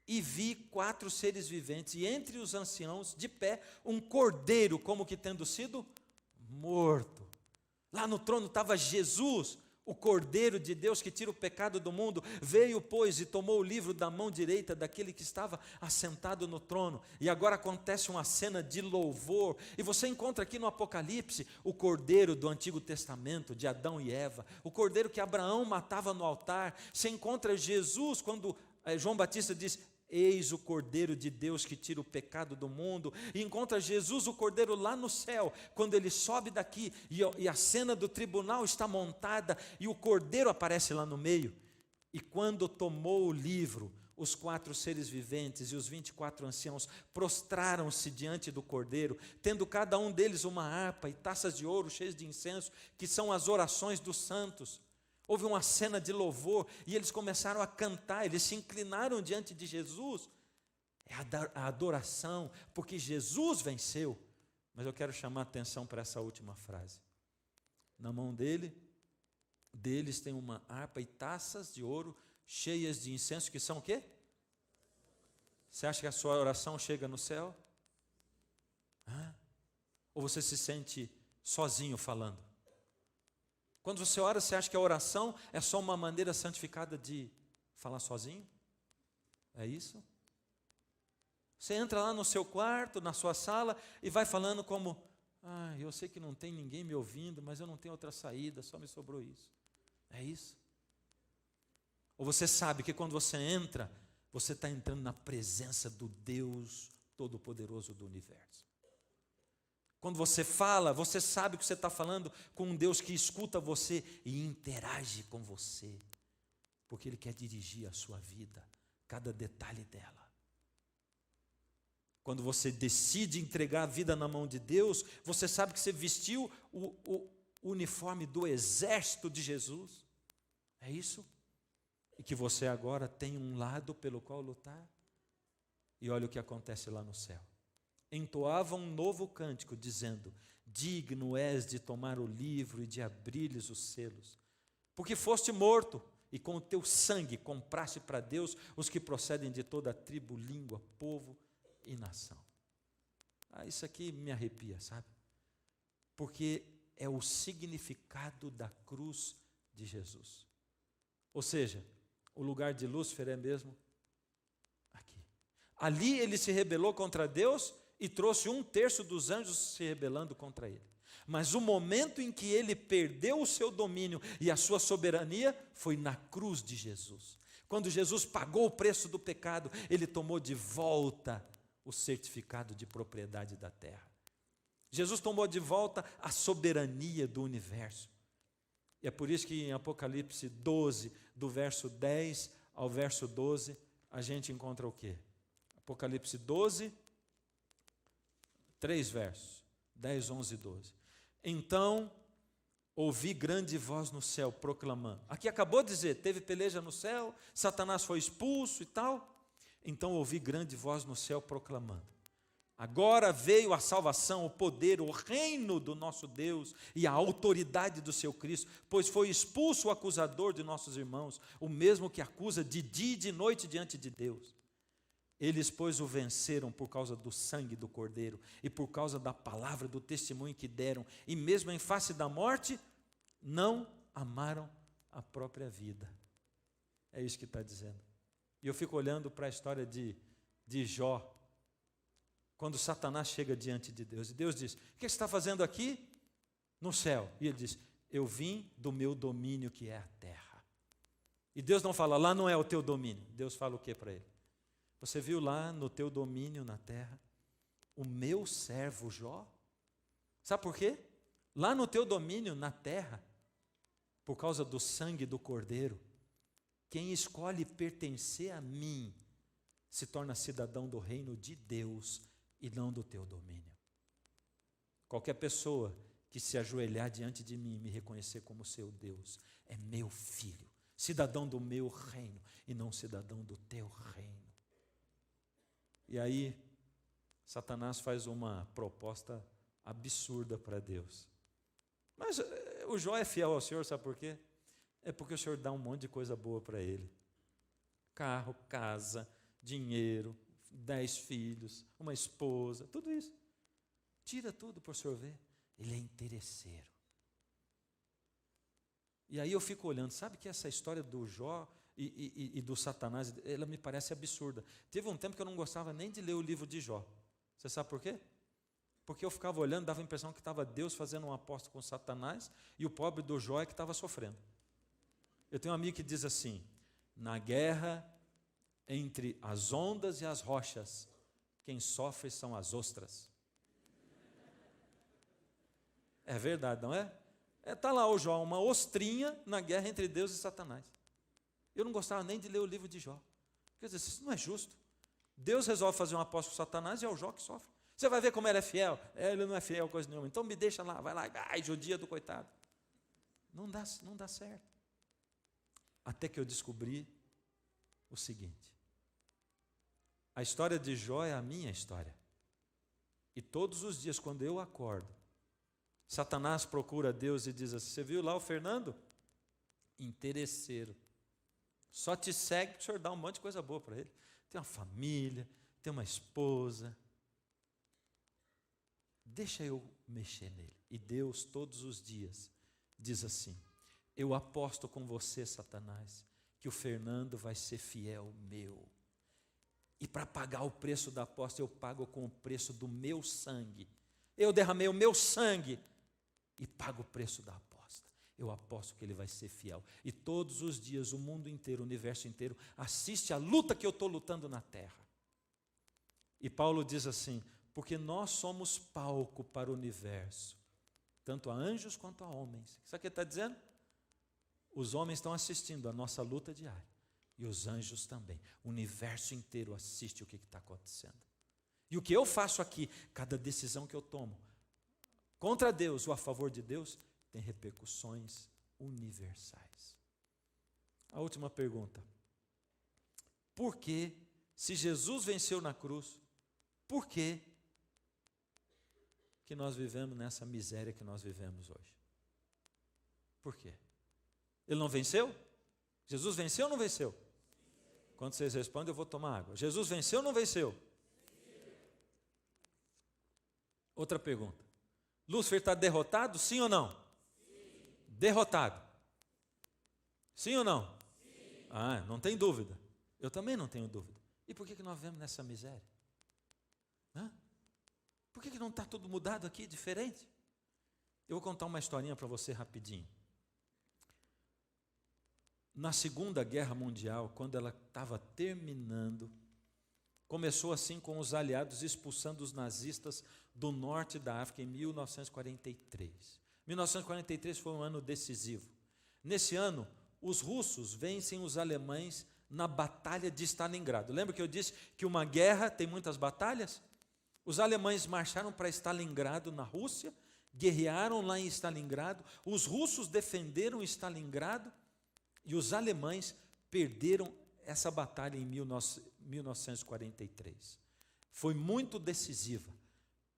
e vi 4 seres viventes, e entre os anciãos, de pé, um cordeiro, como que tendo sido morto. Lá no trono estava Jesus, o Cordeiro de Deus que tira o pecado do mundo. Veio, pois, e tomou o livro da mão direita daquele que estava assentado no trono. E agora acontece uma cena de louvor. E você encontra aqui no Apocalipse o Cordeiro do Antigo Testamento, de Adão e Eva, o Cordeiro que Abraão matava no altar. Você encontra Jesus quando João Batista diz: eis o Cordeiro de Deus que tira o pecado do mundo. E encontra Jesus, o Cordeiro, lá no céu, quando ele sobe daqui e a cena do tribunal está montada e o Cordeiro aparece lá no meio. E quando tomou o livro, os 4 seres viventes e os 24 anciãos prostraram-se diante do Cordeiro, tendo cada um deles uma harpa e taças de ouro cheias de incenso, que são as orações dos santos. Houve uma cena de louvor e eles começaram a cantar, eles se inclinaram diante de Jesus. É a adoração, porque Jesus venceu. Mas eu quero chamar a atenção para essa última frase. Na mão deles tem uma harpa e taças de ouro cheias de incenso, que são o quê? Você acha que a sua oração chega no céu? Ou você se sente sozinho falando? Quando você ora, você acha que a oração é só uma maneira santificada de falar sozinho? É isso? Você entra lá no seu quarto, na sua sala, e vai falando como: eu sei que não tem ninguém me ouvindo, mas eu não tenho outra saída, só me sobrou isso. É isso? Ou você sabe que quando você entra, você está entrando na presença do Deus Todo-Poderoso do universo. Quando você fala, você sabe que você está falando com um Deus que escuta você e interage com você, porque Ele quer dirigir a sua vida, cada detalhe dela. Quando você decide entregar a vida na mão de Deus, você sabe que você vestiu o uniforme do exército de Jesus. É isso? E que você agora tem um lado pelo qual lutar. E olha o que acontece lá no céu. Entoava um novo cântico, dizendo: digno és de tomar o livro e de abrir-lhes os selos, porque foste morto, e com o teu sangue compraste para Deus os que procedem de toda a tribo, língua, povo e nação. Isso aqui me arrepia, sabe? Porque é o significado da cruz de Jesus. Ou seja, o lugar de Lúcifer é mesmo aqui. Ali ele se rebelou contra Deus e trouxe 1/3 dos anjos se rebelando contra ele. Mas o momento em que ele perdeu o seu domínio e a sua soberania foi na cruz de Jesus. Quando Jesus pagou o preço do pecado, ele tomou de volta o certificado de propriedade da terra. Jesus tomou de volta a soberania do universo. E é por isso que em Apocalipse 12, do verso 10 ao verso 12, a gente encontra o quê? Apocalipse 12, 3 versos, 10, 11 e 12. Então, ouvi grande voz no céu proclamando. Aqui acabou de dizer, teve peleja no céu, Satanás foi expulso e tal. Então ouvi grande voz no céu proclamando. Agora veio a salvação, o poder, o reino do nosso Deus e a autoridade do seu Cristo, pois foi expulso o acusador de nossos irmãos, o mesmo que acusa de dia e de noite diante de Deus. Eles, pois, o venceram por causa do sangue do Cordeiro e por causa da palavra do testemunho que deram, e mesmo em face da morte, não amaram a própria vida. É isso que está dizendo. E eu fico olhando para a história de Jó, quando Satanás chega diante de Deus, e Deus diz, o que você está fazendo aqui? No céu. E ele diz, eu vim do meu domínio que é a terra. E Deus não fala, lá não é o teu domínio. Deus fala o que para ele? Você viu lá no teu domínio na terra, o meu servo Jó? Sabe por quê? Lá no teu domínio na terra, por causa do sangue do Cordeiro, quem escolhe pertencer a mim, se torna cidadão do reino de Deus e não do teu domínio. Qualquer pessoa que se ajoelhar diante de mim e me reconhecer como seu Deus, é meu filho, cidadão do meu reino e não cidadão do teu reino. E aí, Satanás faz uma proposta absurda para Deus. Mas o Jó é fiel ao Senhor, sabe por quê? É porque o Senhor dá um monte de coisa boa para ele. Carro, casa, dinheiro, 10 filhos, uma esposa, tudo isso. Tira tudo para o Senhor ver. Ele é interesseiro. E aí eu fico olhando, sabe que essa história do Jó e do Satanás, ela me parece absurda. Teve um tempo que eu não gostava nem de ler o livro de Jó. Você sabe por quê? Porque eu ficava olhando, dava a impressão que estava Deus fazendo uma aposta com Satanás e o pobre do Jó é que estava sofrendo. Eu tenho um amigo que diz assim, na guerra entre as ondas e as rochas, quem sofre são as ostras. É verdade, não é? Está lá o Jó, uma ostrinha na guerra entre Deus e Satanás. Eu não gostava nem de ler o livro de Jó. Quer dizer, isso não é justo. Deus resolve fazer uma aposta com Satanás e é o Jó que sofre. Você vai ver como ele é fiel. Ele não é fiel coisa nenhuma. Então me deixa lá, vai lá, ai, judia do coitado. Não dá certo. Até que eu descobri o seguinte. A história de Jó é a minha história. E todos os dias, quando eu acordo, Satanás procura Deus e diz assim, você viu lá o Fernando? Interesseiro. Só te segue para o Senhor dar um monte de coisa boa para ele. Tem uma família, tem uma esposa. Deixa eu mexer nele. E Deus, todos os dias, diz assim, eu aposto com você, Satanás, que o Fernando vai ser fiel meu. E para pagar o preço da aposta, eu pago com o preço do meu sangue. Eu derramei o meu sangue e pago o preço da aposta. Eu aposto que ele vai ser fiel. E todos os dias, o mundo inteiro, o universo inteiro, assiste a luta que eu estou lutando na terra. E Paulo diz assim, porque nós somos palco para o universo, tanto a anjos quanto a homens. Sabe o que ele está dizendo? Os homens estão assistindo a nossa luta diária. E os anjos também. O universo inteiro assiste o que está acontecendo. E o que eu faço aqui, cada decisão que eu tomo, contra Deus ou a favor de Deus, tem repercussões universais. A última pergunta. Por que, se Jesus venceu na cruz, por que nós vivemos nessa miséria que nós vivemos hoje? Por quê? Ele não venceu? Jesus venceu ou não venceu? Quando vocês respondem, eu vou tomar água. Jesus venceu ou não venceu? Outra pergunta. Lúcifer está derrotado, sim ou não? Sim. Derrotado. Sim ou não? Sim. Ah, não tem dúvida. Eu também não tenho dúvida. E por que nós vivemos nessa miséria? Hã? Por que não está tudo mudado aqui, diferente? Eu vou contar uma historinha para você rapidinho. Na Segunda Guerra Mundial, quando ela estava terminando, começou assim com os aliados expulsando os nazistas do norte da África em 1943. 1943 foi um ano decisivo. Nesse ano, os russos vencem os alemães na Batalha de Stalingrado. Lembra que eu disse que uma guerra tem muitas batalhas? Os alemães marcharam para Stalingrado, na Rússia, guerrearam lá em Stalingrado, os russos defenderam Stalingrado e os alemães perderam essa batalha em 1943. Foi muito decisiva.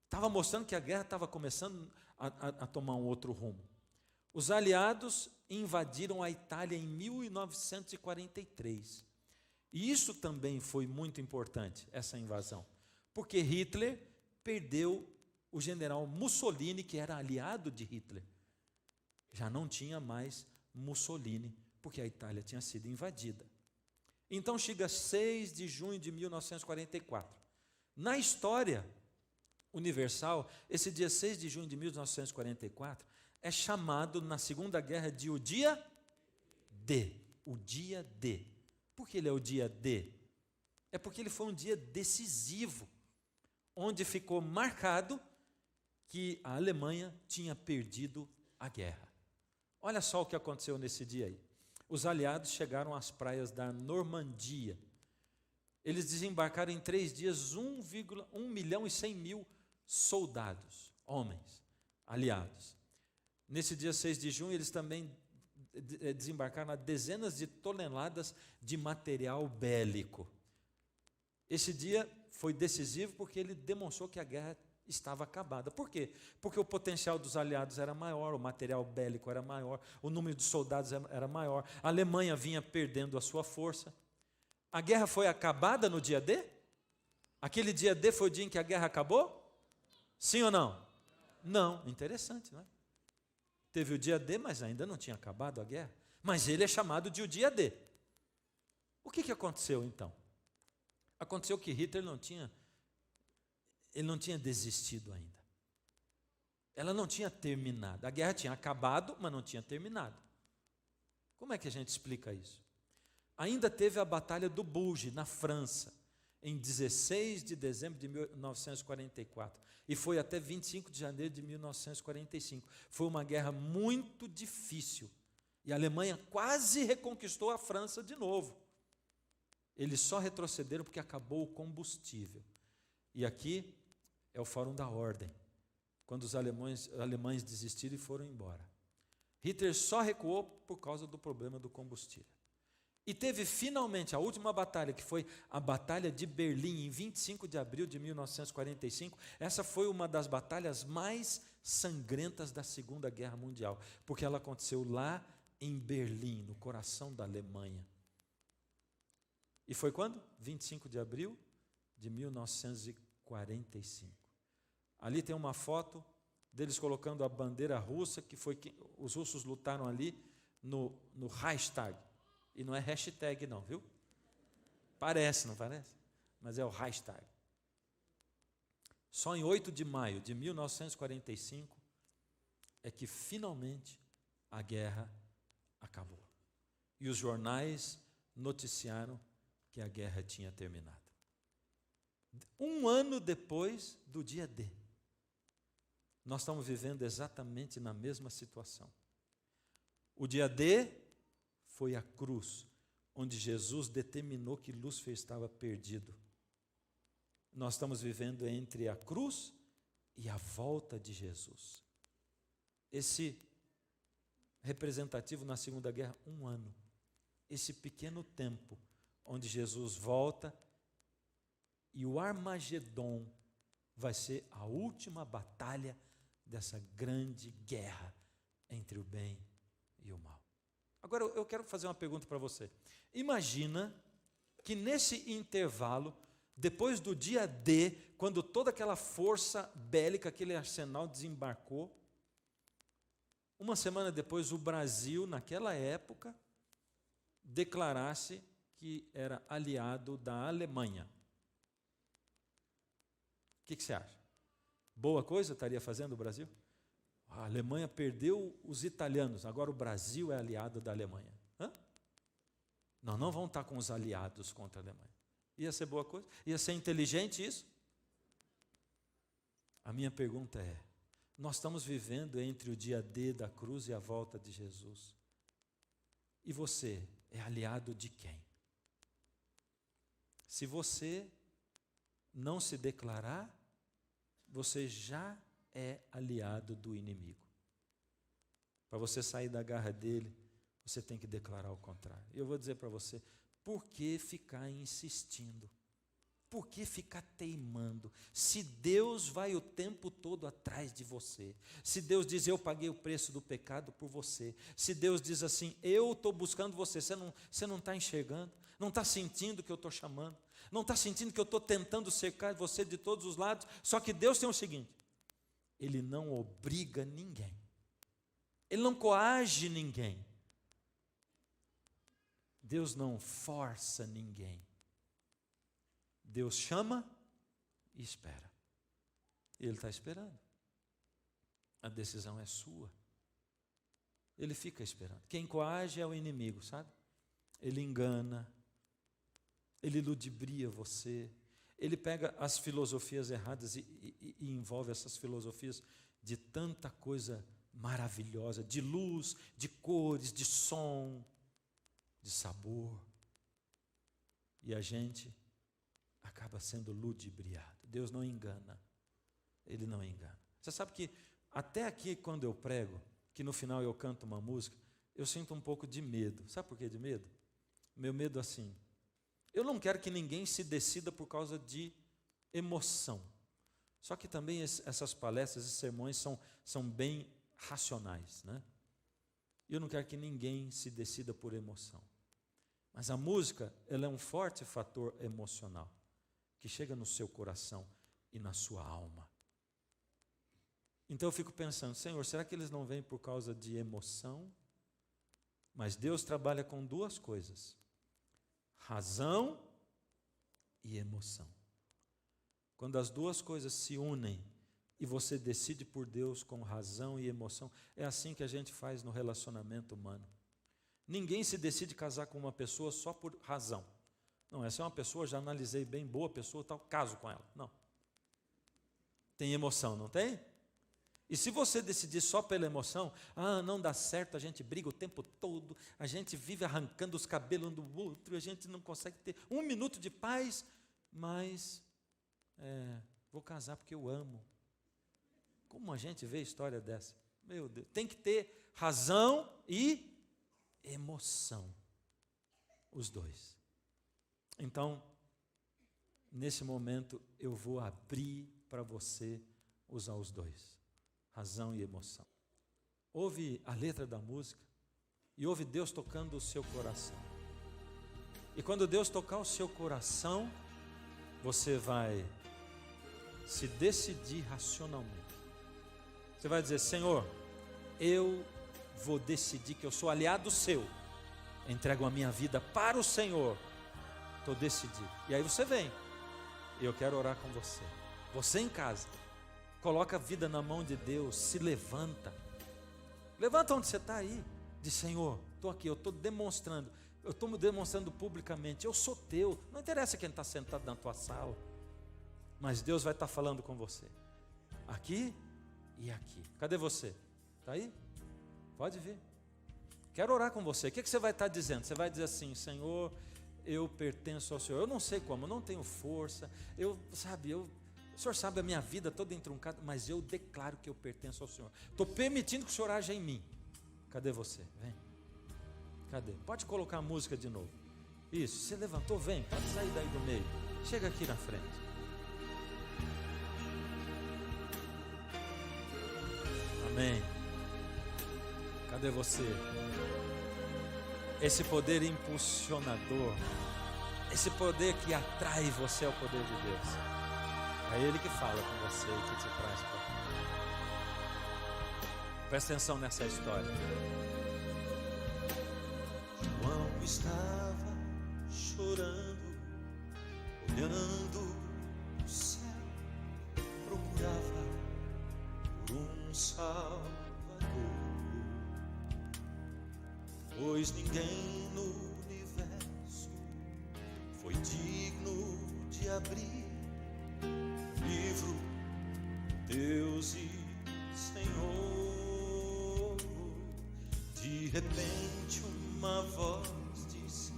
Estava mostrando que a guerra estava começando a tomar um outro rumo. Os aliados invadiram a Itália em 1943. E isso também foi muito importante, essa invasão, porque Hitler perdeu o general Mussolini, que era aliado de Hitler. Já não tinha mais Mussolini, porque a Itália tinha sido invadida. Então chega 6 de junho de 1944. Na história universal, esse dia 6 de junho de 1944 é chamado na Segunda Guerra de o dia D. O dia D. Por que ele é o dia D? É porque ele foi um dia decisivo, onde ficou marcado que a Alemanha tinha perdido a guerra. Olha só o que aconteceu nesse dia aí. Os aliados chegaram às praias da Normandia. Eles desembarcaram em 3 dias 1 milhão e 100 mil soldados, homens, aliados. Nesse dia 6 de junho, eles também desembarcaram dezenas de toneladas de material bélico. Esse dia foi decisivo porque ele demonstrou que a guerra estava acabada. Por quê? Porque o potencial dos aliados era maior, o material bélico era maior, o número de soldados era maior, a Alemanha vinha perdendo a sua força. A guerra foi acabada no dia D? Aquele dia D foi o dia em que a guerra acabou? Sim ou não? Não. Interessante, não é? Teve o dia D, mas ainda não tinha acabado a guerra. Mas ele é chamado de o dia D. O que aconteceu então? Aconteceu que Hitler não tinha desistido ainda. Ela não tinha terminado. A guerra tinha acabado, mas não tinha terminado. Como é que a gente explica isso? Ainda teve a Batalha do Bulge, na França, em 16 de dezembro de 1944. E foi até 25 de janeiro de 1945. Foi uma guerra muito difícil. E a Alemanha quase reconquistou a França de novo. Eles só retrocederam porque acabou o combustível. E aqui é o Fórum da Ordem, quando os alemães desistiram e foram embora. Hitler só recuou por causa do problema do combustível. E teve finalmente a última batalha, que foi a Batalha de Berlim, em 25 de abril de 1945. Essa foi uma das batalhas mais sangrentas da Segunda Guerra Mundial, porque ela aconteceu lá em Berlim, no coração da Alemanha. E foi quando? 25 de abril de 1945. Ali tem uma foto deles colocando a bandeira russa, que foi que os russos lutaram ali no Reichstag. E não é hashtag não, viu? Parece, não parece? Mas é o Reichstag. Só em 8 de maio de 1945 é que finalmente a guerra acabou. E os jornais noticiaram que a guerra tinha terminado. Um ano depois do dia D, nós estamos vivendo exatamente na mesma situação. O dia D foi a cruz, onde Jesus determinou que Lúcifer estava perdido. Nós estamos vivendo entre a cruz e a volta de Jesus. Esse representativo na Segunda Guerra, 1 ano. Esse pequeno tempo onde Jesus volta e o Armagedon vai ser a última batalha dessa grande guerra entre o bem e o mal. Agora eu quero fazer uma pergunta para você. Imagina que nesse intervalo Depois do dia D, quando toda aquela força bélica, aquele arsenal desembarcou, uma semana depois o Brasil, naquela época, declarasse que era aliado da Alemanha. O que você acha? Boa coisa estaria fazendo o Brasil? A Alemanha perdeu os italianos, agora o Brasil é aliado da Alemanha. Hã? Não vão estar com os aliados contra a Alemanha. Ia ser boa coisa? Ia ser inteligente isso? A minha pergunta é, nós estamos vivendo entre o dia D da cruz e a volta de Jesus. E você é aliado de quem? Se você não se declarar, você já é aliado do inimigo. Para você sair da garra dele, você tem que declarar o contrário. E eu vou dizer para você, por que ficar insistindo? Por que ficar teimando? Se Deus vai o tempo todo atrás de você, se Deus diz, eu paguei o preço do pecado por você, se Deus diz assim, eu estou buscando você, você não está enxergando, não está sentindo que eu estou chamando, não está sentindo que eu estou tentando cercar você de todos os lados, só que Deus tem o seguinte, Ele não obriga ninguém, Ele não coage ninguém, Deus não força ninguém. Deus chama e espera. Ele está esperando. A decisão é sua. Ele fica esperando. Quem coage é o inimigo, sabe? Ele engana, ele ludibria você, ele pega as filosofias erradas e envolve essas filosofias de tanta coisa maravilhosa, de luz, de cores, de som, de sabor. E a gente acaba sendo ludibriado. Deus não engana. Ele não engana. Você sabe que até aqui quando eu prego, que no final eu canto uma música, eu sinto um pouco de medo. Sabe por que de medo? Meu medo assim, eu não quero que ninguém se decida por causa de emoção. Só que também essas palestras e sermões são bem racionais, né? Eu não quero que ninguém se decida por emoção. Mas a música, ela é um forte fator emocional, que chega no seu coração e na sua alma. Então eu fico pensando, Senhor, será que eles não vêm por causa de emoção? Mas Deus trabalha com duas coisas, razão e emoção. Quando as duas coisas se unem e você decide por Deus com razão e emoção, é assim que a gente faz no relacionamento humano. Ninguém se decide casar com uma pessoa só por razão. Não, essa é uma pessoa, já analisei bem, boa pessoa, tal, caso com ela. Não. Tem emoção, não tem? E se você decidir só pela emoção, não dá certo, a gente briga o tempo todo, a gente vive arrancando os cabelos um do outro, a gente não consegue ter um minuto de paz, mas vou casar porque eu amo. Como a gente vê história dessa? Meu Deus, tem que ter razão e emoção, os dois. Então, nesse momento, eu vou abrir para você usar os dois, razão e emoção. Ouve a letra da música e ouve Deus tocando o seu coração. E quando Deus tocar o seu coração, você vai se decidir racionalmente. Você vai dizer, Senhor, eu vou decidir que eu sou aliado seu, entrego a minha vida para o Senhor, estou decidido. E aí você vem, eu quero orar com você. Você em casa, coloca a vida na mão de Deus, se levanta. Levanta onde você está aí, diz, Senhor, estou aqui, eu estou demonstrando publicamente, eu sou teu. Não interessa quem está sentado na tua sala, mas Deus vai estar falando com você, aqui e aqui. Cadê você? Está aí? Pode vir. Quero orar com você. O que você vai estar dizendo? Você vai dizer assim, Senhor, eu pertenço ao Senhor. Eu não sei como, eu não tenho força. O Senhor sabe a minha vida toda entroncada, mas eu declaro que eu pertenço ao Senhor. Estou permitindo que o Senhor haja em mim. Cadê você? Vem. Cadê? Pode colocar a música de novo. Isso, você levantou, vem. Pode sair daí do meio. Chega aqui na frente. Amém. Cadê você? Esse poder impulsionador esse poder que atrai você ao poder de Deus. É Ele que fala com você e que te traz para cá. Presta atenção nessa história. João estava chorando, olhando o céu, procurava por um Salvador, pois ninguém no universo foi digno de abrir o livro Deus e Senhor. De repente uma voz disse: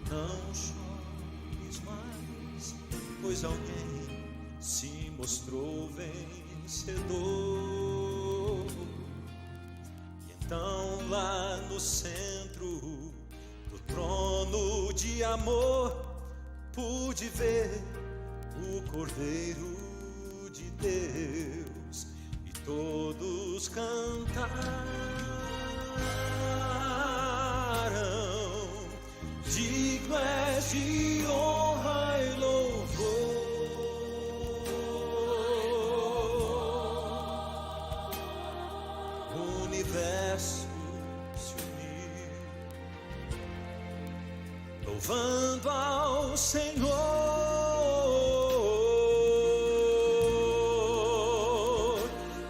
não chores mais, pois alguém se mostrou vencedor. E então lá no centro do trono de amor pude ver o Cordeiro de Deus e todos cantaram: digno és de honra e louvor. O universo se uniu, louvando ao Senhor.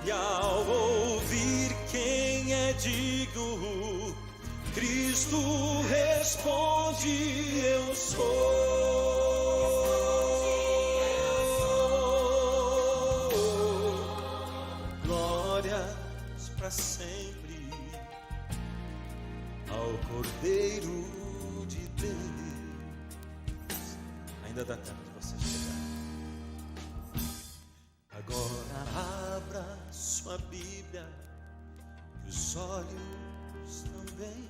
E ao ouvir quem é digno, Cristo responde: eu sou. Glórias para sempre ao Cordeiro de Deus. Ainda dá tempo de você chegar. Agora abra sua Bíblia e os olhos também.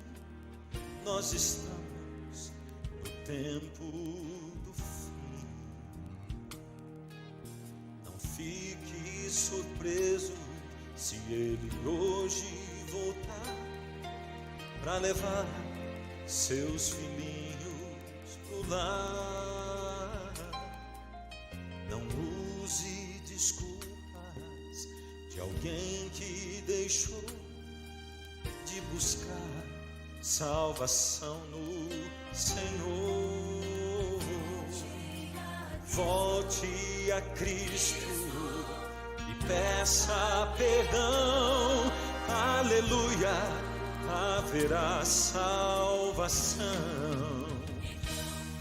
Nós estamos no tempo do fim. Não fique surpreso se Ele hoje voltar para levar seus filhinhos pro lar. Não use desculpas de alguém que deixou de buscar salvação no Senhor. Volte a Cristo e peça perdão. Aleluia, haverá salvação.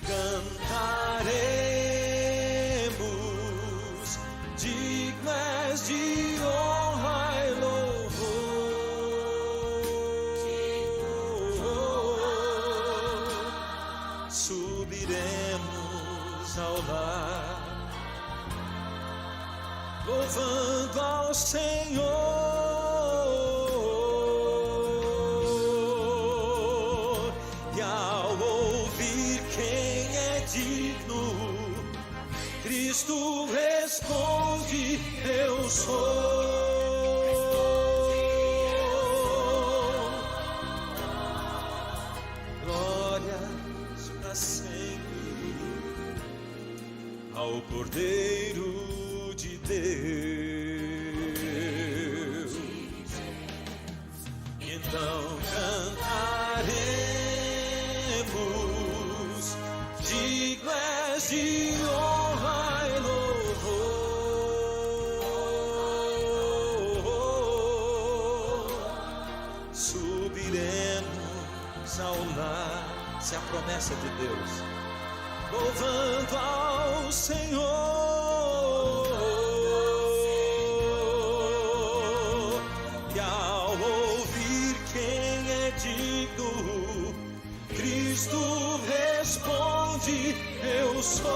Cantaremos, digno és de honra e louvor. Subiremos ao lar, louvando ao Senhor. E ao ouvir quem é digno, Cristo responde: eu sou. Glórias para sempre ao Cordeiro de Deus. Então cantaremos, digno és de honra e louvor. Subiremos ao lar, essa é a promessa de Deus, louvando ao Senhor. E ao ouvir quem é digno, Cristo responde: eu sou.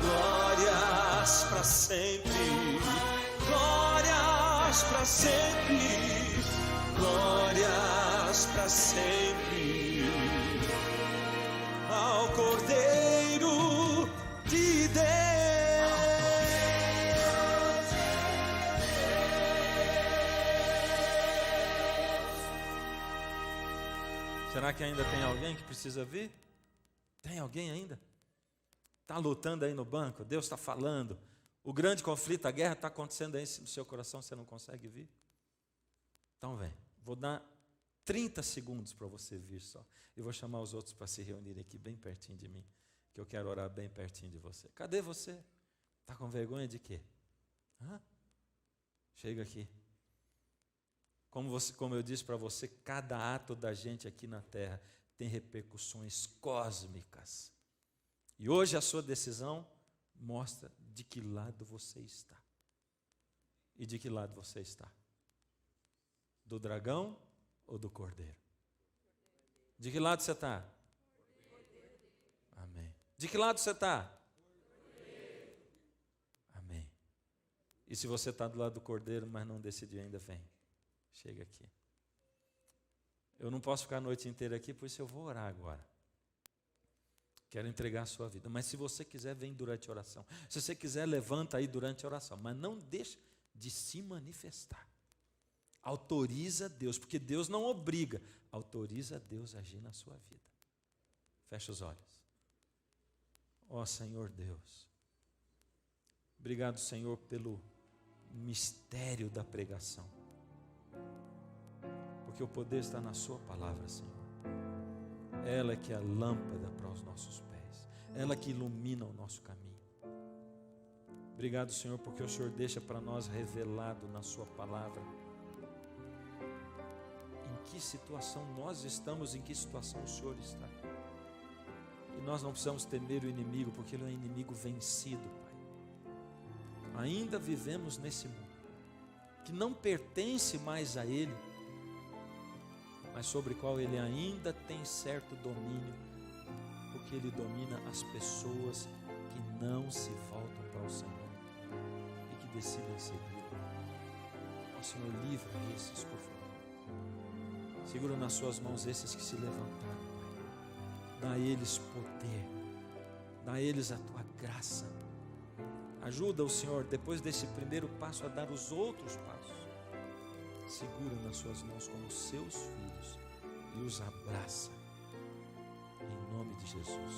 Glórias para sempre, glórias para sempre, glórias para sempre ao Cordeiro de Deus. Será que ainda tem alguém que precisa vir? Tem alguém ainda? Está lutando aí no banco? Deus está falando. O grande conflito, a guerra está acontecendo aí no seu coração, você não consegue vir? Então vem, vou dar 30 segundos para você vir só. E vou chamar os outros para se reunirem aqui bem pertinho de mim, que eu quero orar bem pertinho de você. Cadê você? Está com vergonha de quê? Chega aqui. Como eu disse para você, cada ato da gente aqui na terra tem repercussões cósmicas. E hoje a sua decisão mostra de que lado você está. E de que lado você está? Do dragão ou do cordeiro? De que lado você está? Amém. De que lado você está? Amém. E se você está do lado do cordeiro, mas não decidiu ainda, vem. Chega aqui. Eu não posso ficar a noite inteira aqui, por isso eu vou orar agora. Quero entregar a sua vida. Mas se você quiser, vem durante a oração. Se você quiser, levanta aí durante a oração. Mas não deixe de se manifestar. Autoriza Deus, porque Deus não obriga. Autoriza Deus a agir na sua vida. Fecha os olhos. Ó Senhor Deus. Obrigado, Senhor, pelo mistério da pregação. Porque o poder está na sua palavra, Senhor. Ela é que é a lâmpada para os nossos pés. Ela que ilumina o nosso caminho. Obrigado, Senhor, porque o Senhor deixa para nós revelado na sua palavra em que situação nós estamos, em que situação o Senhor está. E nós não precisamos temer o inimigo, porque ele é um inimigo vencido, Pai. Ainda vivemos nesse mundo que não pertence mais a ele, mas sobre o qual ele ainda tem certo domínio, porque ele domina as pessoas que não se voltam para o Senhor e que decidem segui-lo. Ó Senhor, livra esses, por favor. Segura nas suas mãos esses que se levantaram, Pai. Dá a eles poder, dá a eles a tua graça. Ajuda o Senhor, depois desse primeiro passo, a dar os outros passos. Segura nas suas mãos como seus filhos e os abraça. Em nome de Jesus.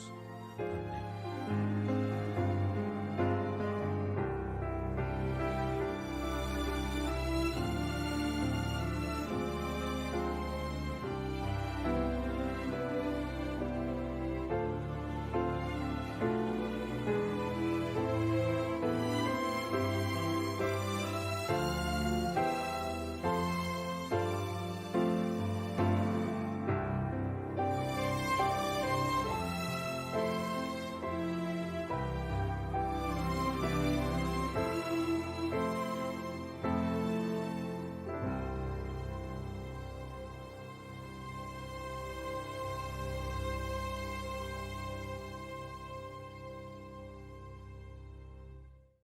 Amém.